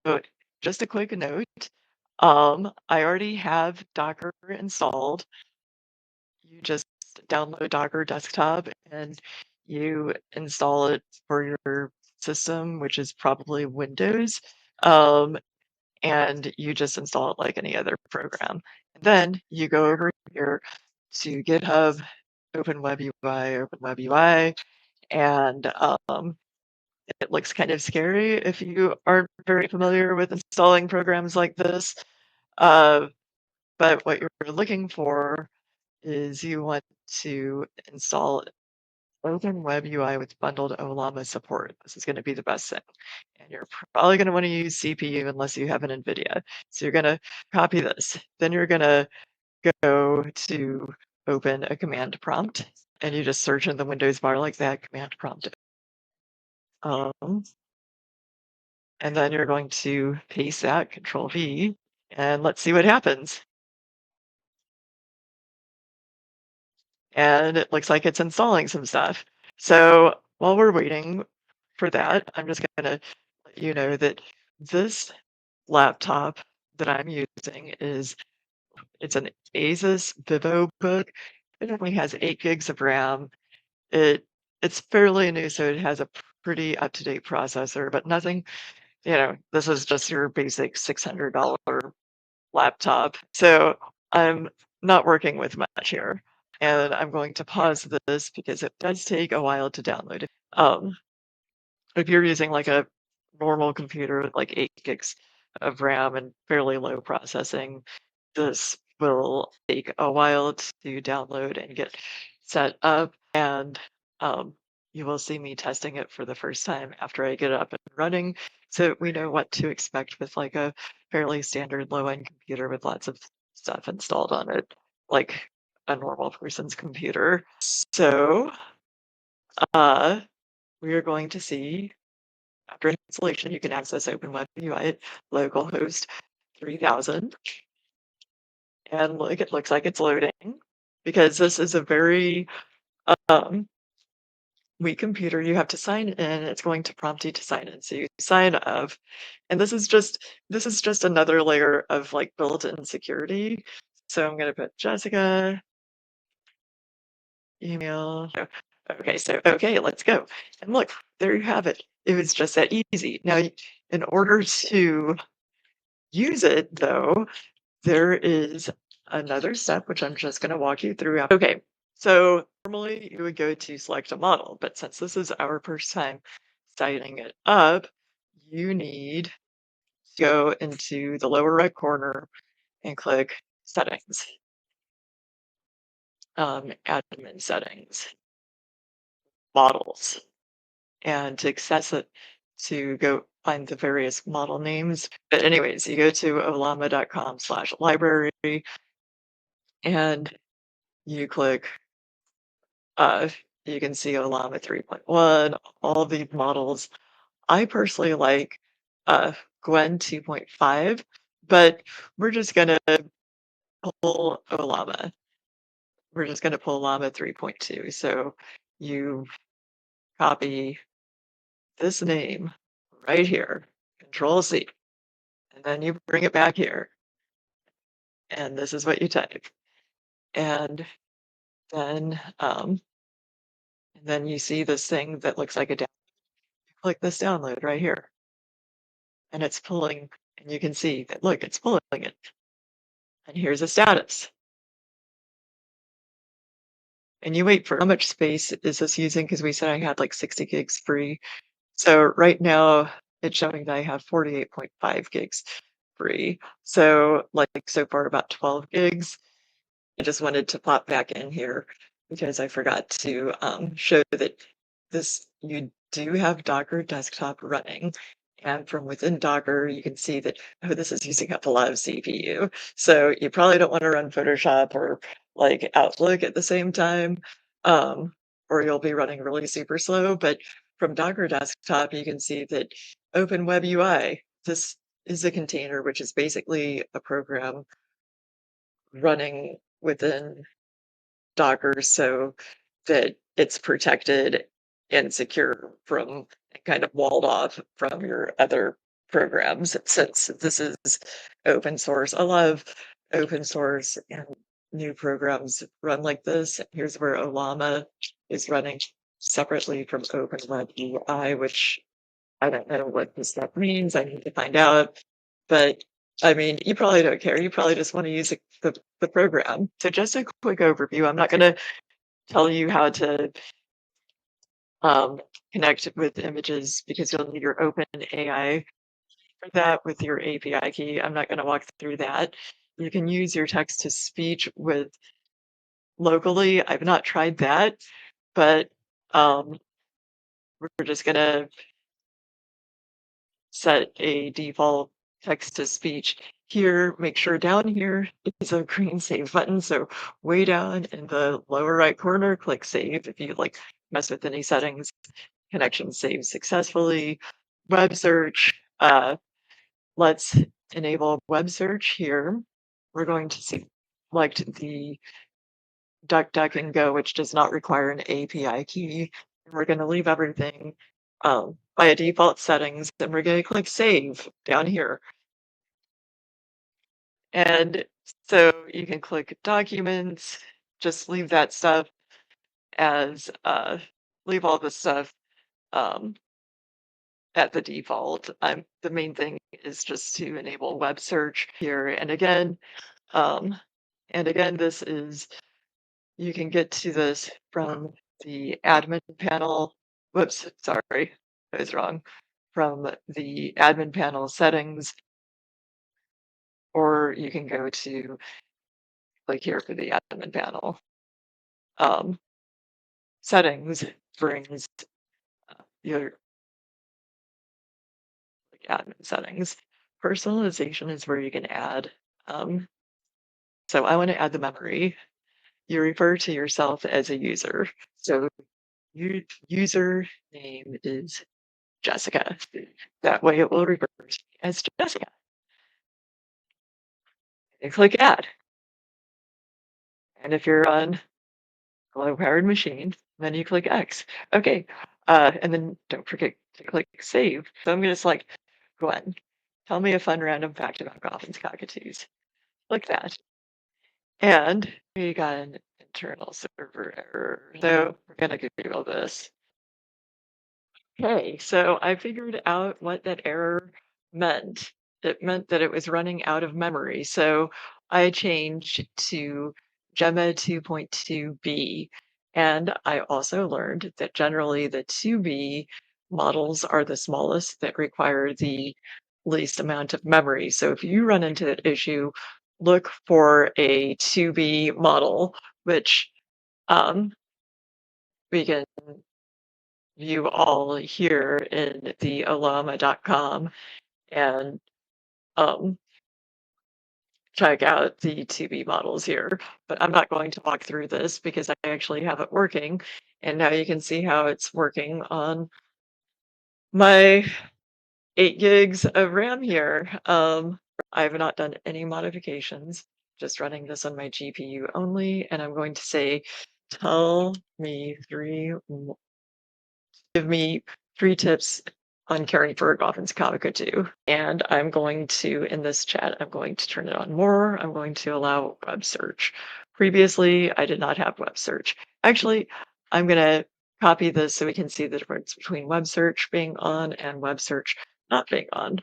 So just a quick note, I already have Docker installed. You just download Docker Desktop and you install it for your system, which is probably Windows. Um, and you just install it like any other program. And then you go over here to GitHub, OpenWebUI, and it looks kind of scary if you aren't very familiar with installing programs like this. Uh, but what you're looking for is you want to install OpenWebUI with bundled Ollama support. This is going to be the best thing. And you're probably going to want to use CPU unless you have an NVIDIA. So you're going to copy this. Then you're going to go to open a command prompt and you just search in the Windows bar like that, command prompt. Um, and then you're going to paste that, Control V, and let's see what happens. And it looks like it's installing some stuff. So while we're waiting for that, I'm just going to let you know that this laptop that I'm using it's an Asus Vivobook. It only has 8 gigs of RAM. It's fairly new, so it has a pretty up-to-date processor, but nothing, this is just your basic $600 laptop. So I'm not working with much here. And I'm going to pause this because it does take a while to download it. If you're using like a normal computer with like 8 gigs of RAM and fairly low processing, this will take a while to download and get set up. And you will see me testing it for the first time after I get it up and running. So we know what to expect with like a fairly standard low-end computer with lots of stuff installed on it, like a normal person's computer. So uh, we are going to see after installation, you can access OpenWebUI at localhost 3000. And look, it looks like it's loading because this is a very um, weak computer. You have to sign in. It's going to prompt you to sign in. So you sign up. And this is just another layer of like built-in security. So I'm going to put Jessica, email. Okay, let's go. And look, there you have it. It was just that easy. Now, in order to use it, though, there is another step, which I'm just going to walk you through. Okay, so normally you would go to select a model, but since this is our first time setting it up, you need to go into the lower right corner and click Settings, Admin Settings, Models. And to access it, to go find the various model names. But anyways, you go to ollama.com/library and you click, you can see Ollama 3.1, all of these models. I personally like Gwen 2.5, but we're just going to pull Ollama. We're just going to pull Llama 3.2. So you copy this name right here, Control C, and then you bring it back here. And this is what you type. And then you see this thing that looks like a download. You click this download right here. And it's pulling, and you can see that, look, it's pulling it. And here's a status. And you wait for how much space is this using? Because we said I had like 60 gigs free. So right now it's showing that I have 48.5 gigs free. So like so far about 12 gigs. I just wanted to pop back in here because I forgot to show that you do have Docker Desktop running. And from within Docker, you can see that, oh, this is using up a lot of CPU. So you probably don't want to run Photoshop or like Outlook at the same time, or you'll be running really super slow. But from Docker Desktop, you can see that OpenWebUI, this is a container, which is basically a program running within Docker so that it's protected and secure from kind of walled off from your other programs since this is open source. A lot of open source and new programs run like this. Here's where Ollama is running separately from OpenWeb UI, which I don't know what this stuff means. I need to find out. But I mean, you probably don't care. You probably just want to use the program. So just a quick overview. I'm not going to tell you how to um, connect with images because you'll need your OpenAI for that with your API key. I'm not going to walk through that. You can use your text to speech with locally. I've not tried that, but um, we're just going to set a default text to speech here. Make sure down here is a green save button. So way down in the lower right corner, click save. If you like mess with any settings, connection saved successfully. Web search, let's enable web search here. We're going to select the DuckDuckGo, which does not require an API key. And we're going to leave everything by a default settings, and we're going to click save down here. And so you can click documents, just leave that stuff as, leave all the stuff at the default. The main thing is just to enable web search here. Um, and again, this is, you can get to this from the admin panel. Whoops, sorry, I was wrong. From the admin panel settings, or you can go to click here for the admin panel. Settings brings your admin settings. Personalization is where you can add. So I want to add the memory. You refer to yourself as a user. So your user name is Jessica. That way it will refer to me as Jessica. And click add. And if you're on a low powered machine, then you click X. Okay. And then don't forget to click save. So I'm going to select Gwen. Tell me a fun random fact about Goffin's cockatoos. Click that. And we got an internal server error. So we're going to Google this. Okay, so I figured out what that error meant. It meant that it was running out of memory. So I changed to Gemma 2.2b. And I also learned that generally the 2b models are the smallest that require the least amount of memory. So if you run into that issue, look for a 2b model, which we can view all here in the Ollama.com and um, check out the 2B models here. But I'm not going to walk through this because I actually have it working. And now you can see how it's working on my 8 gigs of RAM here. I have not done any modifications, just running this on my GPU only. And I'm going to say, tell me give me 3 tips on caring for a Goffin's cockatoo. And I'm going to, in this chat, I'm going to turn it on more. I'm going to allow web search. Previously, I did not have web search. Actually, I'm going to copy this so we can see the difference between web search being on and web search not being on.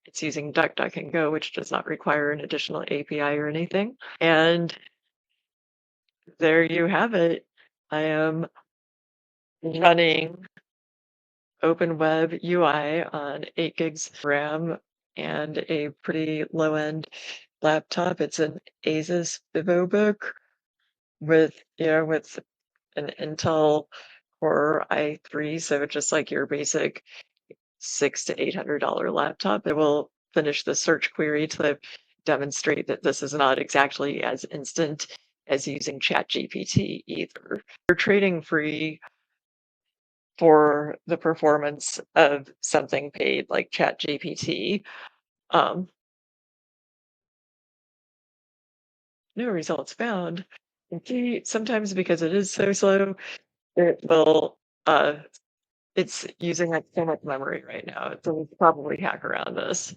It's using DuckDuckGo, which does not require an additional API or anything. And there you have it. I am running OpenWeb UI on 8 gigs RAM and a pretty low-end laptop. It's an Asus Vivobook with an Intel Core i3, so just like your basic $600 to $800 laptop. It will finish the search query to demonstrate that this is not exactly as instant as using ChatGPT either. You're trading free for the performance of something paid like ChatGPT. Um, no results found. Okay, sometimes because it is so slow, it will It's using, like, so much memory right now, so we should probably hack around this.